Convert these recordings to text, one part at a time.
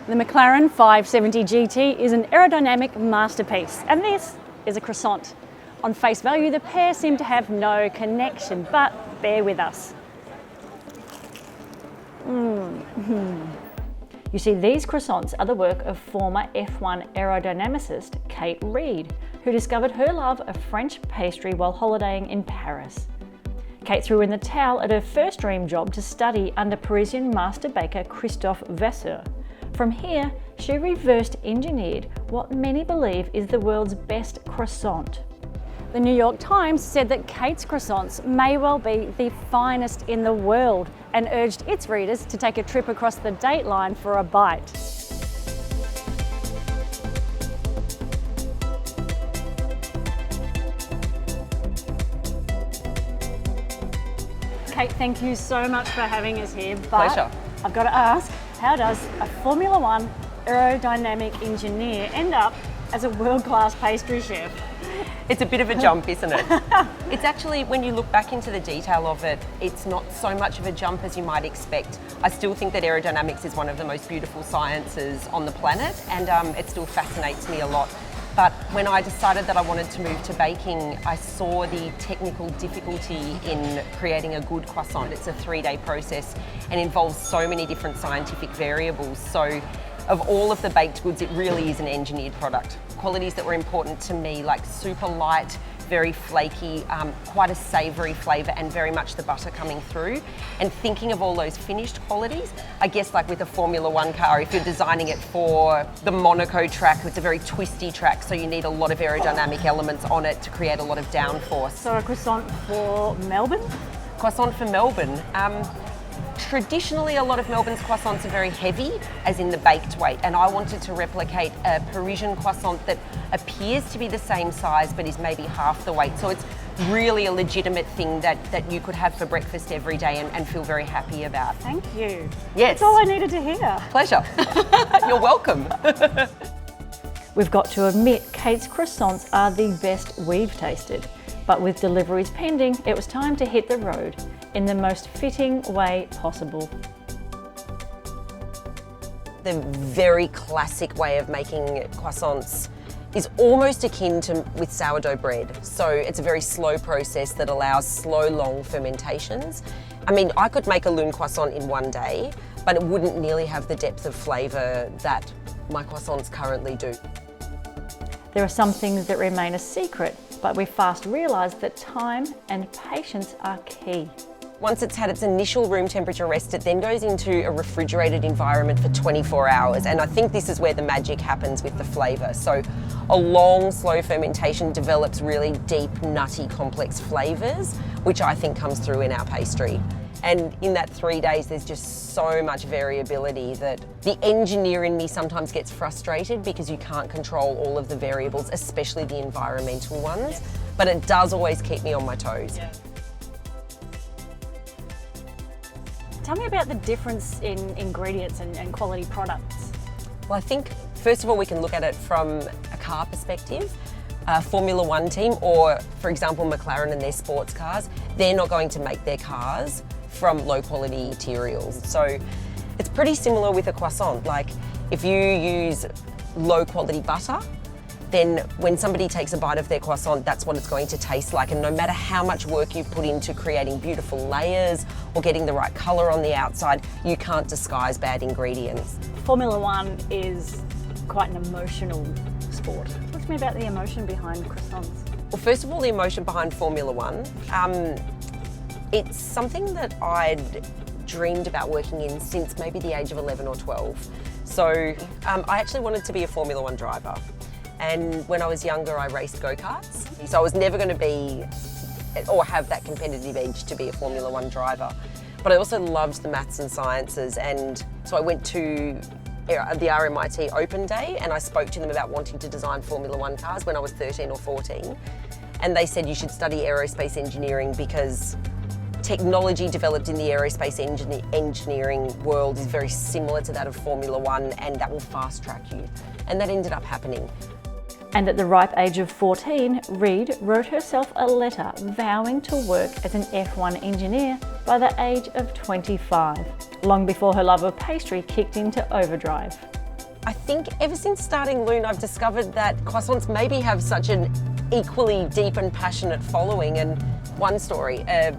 The McLaren 570 GT is an aerodynamic masterpiece, and this is a croissant. On face value, the pair seem to have no connection, but bear with us. You see, these croissants are the work of former F1 aerodynamicist Kate Reid, who discovered her love of French pastry while holidaying in Paris. Kate threw in the towel at her first dream job to study under Parisian master baker Christophe Vasseur. From here, she reversed engineered what many believe is the world's best croissant. The New York Times said that Kate's croissants may well be the finest in the world and urged its readers to take a trip across the dateline for a bite. Kate, thank you so much for having us here. But pleasure. I've got to ask, how does a Formula One aerodynamic engineer end up as a world-class pastry chef? It's a bit of a jump, isn't it? It's actually, when you look back into the detail of it, it's not so much of a jump as you might expect. I still think that aerodynamics is one of the most beautiful sciences on the planet, and it still fascinates me a lot. But when I decided that I wanted to move to baking, I saw the technical difficulty in creating a good croissant. It's a 3-day process and involves so many different scientific variables. So of all of the baked goods, it really is an engineered product. Qualities that were important to me, like super light, very flaky, quite a savoury flavour, and very much the butter coming through. And thinking of all those finished qualities, I guess like with a Formula One car, if you're designing it for the Monaco track, it's a very twisty track, so you need a lot of aerodynamic elements on it to create a lot of downforce. So a croissant for Melbourne? Croissant for Melbourne. Traditionally, a lot of Melbourne's croissants are very heavy, as in the baked weight, and I wanted to replicate a Parisian croissant that appears to be the same size but is maybe half the weight. So it's really a legitimate thing that you could have for breakfast every day and feel very happy about. Thank you. Yes. That's all I needed to hear. Pleasure. You're welcome. We've got to admit, Kate's croissants are the best we've tasted. But with deliveries pending, it was time to hit the road in the most fitting way possible. The very classic way of making croissants is almost akin to with sourdough bread. So it's a very slow process that allows slow, long fermentations. I mean, I could make a Lune croissant in one day, but it wouldn't nearly have the depth of flavour that my croissants currently do. There are some things that remain a secret, but we fast realised that time and patience are key. Once it's had its initial room temperature rest, it then goes into a refrigerated environment for 24 hours. And I think this is where the magic happens with the flavour. So a long, slow fermentation develops really deep, nutty, complex flavours, which I think comes through in our pastry. And in that 3 days, there's just so much variability that the engineer in me sometimes gets frustrated because you can't control all of the variables, especially the environmental ones. But it does always keep me on my toes. Yeah. Tell me about the difference in ingredients and quality products. Well, I think, first of all, we can look at it from a car perspective. A Formula One team, or for example, McLaren and their sports cars, they're not going to make their cars from low quality materials. So it's pretty similar with a croissant. Like if you use low quality butter, then when somebody takes a bite of their croissant, that's what it's going to taste like. And no matter how much work you've put into creating beautiful layers or getting the right colour on the outside, you can't disguise bad ingredients. Formula One is quite an emotional sport. Talk to me about the emotion behind croissants. Well, first of all, the emotion behind Formula One. It's something that I'd dreamed about working in since maybe the age of 11 or 12. So I actually wanted to be a Formula One driver. And when I was younger, I raced go-karts. So I was never going to be or have that competitive edge to be a Formula One driver. But I also loved the maths and sciences, and so I went to the RMIT Open Day and I spoke to them about wanting to design Formula One cars when I was 13 or 14. And they said you should study aerospace engineering because technology developed in the aerospace engineering world is very similar to that of Formula One, and that will fast track you. And that ended up happening. And at the ripe age of 14, Reid wrote herself a letter vowing to work as an F1 engineer by the age of 25, long before her love of pastry kicked into overdrive. I think ever since starting Loon, I've discovered that croissants maybe have such an equally deep and passionate following. And one story, a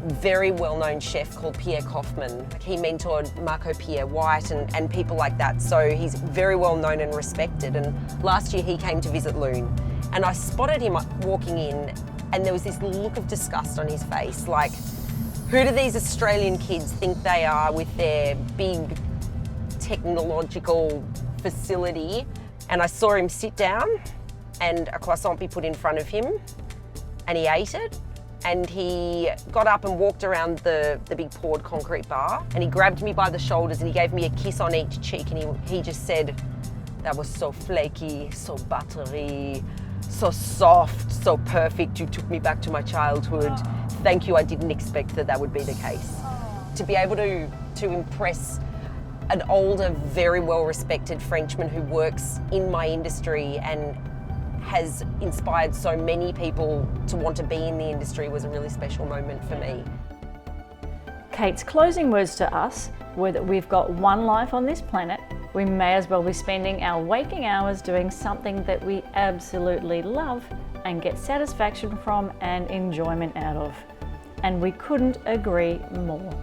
very well-known chef called Pierre Kaufman, he mentored Marco Pierre White and people like that. So he's very well known and respected. And last year he came to visit Loon, and I spotted him walking in, and there was this look of disgust on his face, like, who do these Australian kids think they are with their big technological facility? And I saw him sit down and a croissant be put in front of him, and he ate it, and he got up and walked around the big poured concrete bar, and he grabbed me by the shoulders and he gave me a kiss on each cheek, and he just said, "That was so flaky, so buttery, so soft, so perfect. You took me back to my childhood. Thank you, I didn't expect that would be the case." To be able to impress an older, very well-respected Frenchman who works in my industry and has inspired so many people to want to be in the industry was a really special moment for me. Kate's closing words to us were that we've got one life on this planet. We may as well be spending our waking hours doing something that we absolutely love and get satisfaction from and enjoyment out of. And we couldn't agree more.